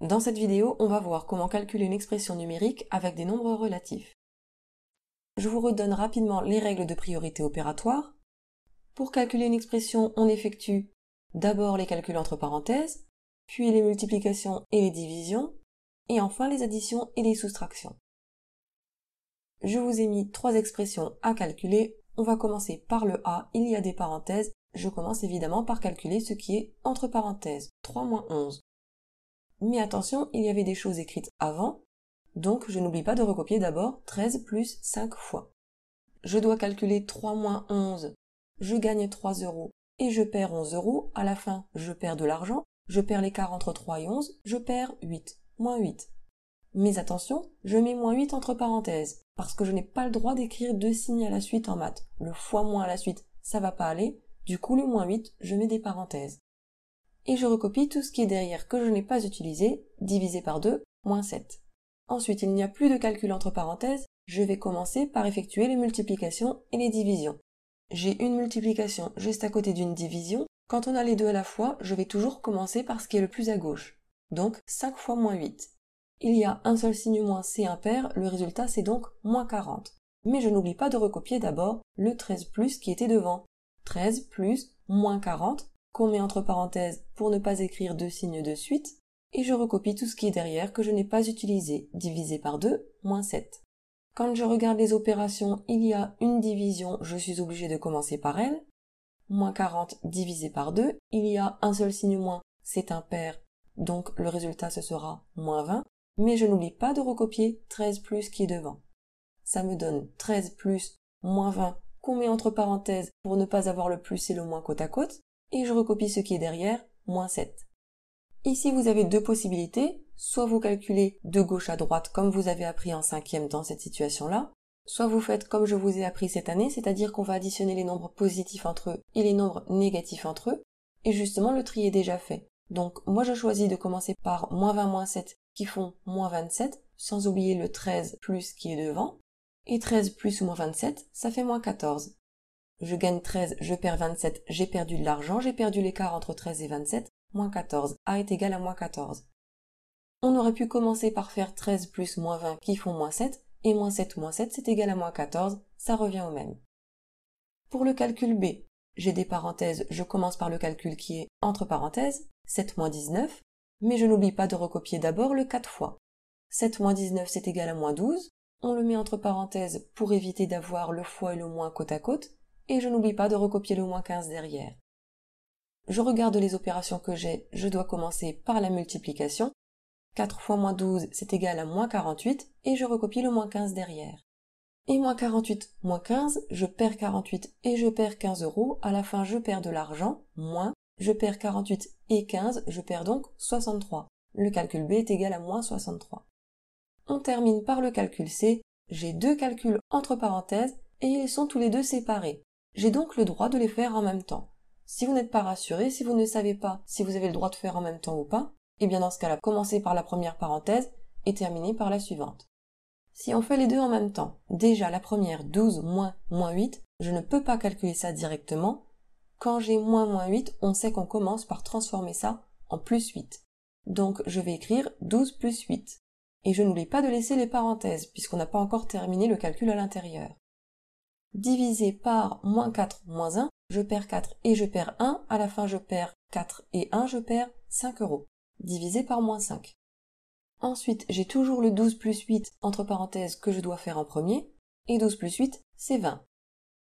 Dans cette vidéo, on va voir comment calculer une expression numérique avec des nombres relatifs. Je vous redonne rapidement les règles de priorité opératoire. Pour calculer une expression, on effectue d'abord les calculs entre parenthèses, puis les multiplications et les divisions, et enfin les additions et les soustractions. Je vous ai mis 3 expressions à calculer. On va commencer par le A, il y a des parenthèses. Je commence évidemment par calculer ce qui est entre parenthèses, 3 moins 11. Mais attention, il y avait des choses écrites avant, donc je n'oublie pas de recopier d'abord 13 plus 5 fois. Je dois calculer 3 moins 11, je gagne 3 euros et je perds 11 euros. À la fin, je perds de l'argent, je perds l'écart entre 3 et 11, je perds 8, moins 8. Mais attention, je mets moins 8 entre parenthèses, parce que je n'ai pas le droit d'écrire 2 signes à la suite en maths. Le fois moins à la suite, ça va pas aller, du coup le moins 8, je mets des parenthèses. Et je recopie tout ce qui est derrière que je n'ai pas utilisé, divisé par 2, moins 7. Ensuite, il n'y a plus de calcul entre parenthèses, je vais commencer par effectuer les multiplications et les divisions. J'ai une multiplication juste à côté d'une division. Quand on a les deux à la fois, je vais toujours commencer par ce qui est le plus à gauche. Donc 5 fois moins 8. Il y a un seul signe moins, c'est impair, le résultat c'est donc moins 40. Mais je n'oublie pas de recopier d'abord le 13 plus qui était devant. 13 plus moins 40, qu'on met entre parenthèses pour ne pas écrire 2 signes de suite, et je recopie tout ce qui est derrière que je n'ai pas utilisé, divisé par 2, moins 7. Quand je regarde les opérations, il y a une division, je suis obligé de commencer par elle. Moins 40 divisé par 2, il y a un seul signe moins, c'est impair, donc le résultat ce sera moins 20, mais je n'oublie pas de recopier 13 plus qui est devant. Ça me donne 13 plus moins 20 qu'on met entre parenthèses pour ne pas avoir le plus et le moins côte à côte, et je recopie ce qui est derrière, moins 7. Ici vous avez deux possibilités, soit vous calculez de gauche à droite comme vous avez appris en 5e dans cette situation-là, soit vous faites comme je vous ai appris cette année, c'est-à-dire qu'on va additionner les nombres positifs entre eux et les nombres négatifs entre eux, et justement le tri est déjà fait. Donc moi je choisis de commencer par moins 20 moins 7 qui font moins 27, sans oublier le 13 plus qui est devant, et 13 plus ou moins 27, ça fait moins 14. Je gagne 13, je perds 27, j'ai perdu de l'argent, j'ai perdu l'écart entre 13 et 27, moins 14, A est égal à moins 14. On aurait pu commencer par faire 13 plus moins 20 qui font moins 7, et moins 7 c'est égal à moins 14, ça revient au même. Pour le calcul B, j'ai des parenthèses, je commence par le calcul qui est entre parenthèses, 7 moins 19, mais je n'oublie pas de recopier d'abord le 4 fois. 7 moins 19 c'est égal à moins 12, on le met entre parenthèses pour éviter d'avoir le fois et le moins côte à côte, et je n'oublie pas de recopier le moins 15 derrière. Je regarde les opérations que j'ai, je dois commencer par la multiplication. 4 fois moins 12, c'est égal à moins 48, et je recopie le moins 15 derrière. Et moins 48, moins 15, je perds 48 et je perds 15 euros, à la fin je perds de l'argent, moins, je perds 48 et 15, je perds donc 63. Le calcul B est égal à moins 63. On termine par le calcul C, j'ai deux calculs entre parenthèses, et ils sont tous les deux séparés. J'ai donc le droit de les faire en même temps. Si vous n'êtes pas rassuré, si vous ne savez pas si vous avez le droit de faire en même temps ou pas, eh bien dans ce cas-là, commencez par la première parenthèse et terminez par la suivante. Si on fait les deux en même temps, déjà la première 12 moins 8, je ne peux pas calculer ça directement. Quand j'ai moins 8, on sait qu'on commence par transformer ça en plus 8. Donc je vais écrire 12 plus 8. Et je n'oublie pas de laisser les parenthèses puisqu'on n'a pas encore terminé le calcul à l'intérieur. Divisé par moins 4 moins 1, je perds 4 et je perds 1, à la fin je perds 4 et 1, je perds 5 euros, divisé par moins 5. Ensuite, j'ai toujours le 12 plus 8 entre parenthèses que je dois faire en premier, et 12 plus 8, c'est 20.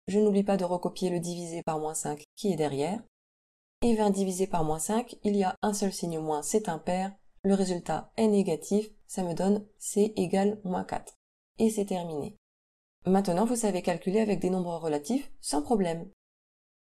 Je n'oublie pas de recopier le divisé par moins 5 qui est derrière, et 20 divisé par moins 5, il y a un seul signe moins, c'est impair, le résultat est négatif, ça me donne C égale moins 4. Et c'est terminé. Maintenant, vous savez calculer avec des nombres relatifs sans problème.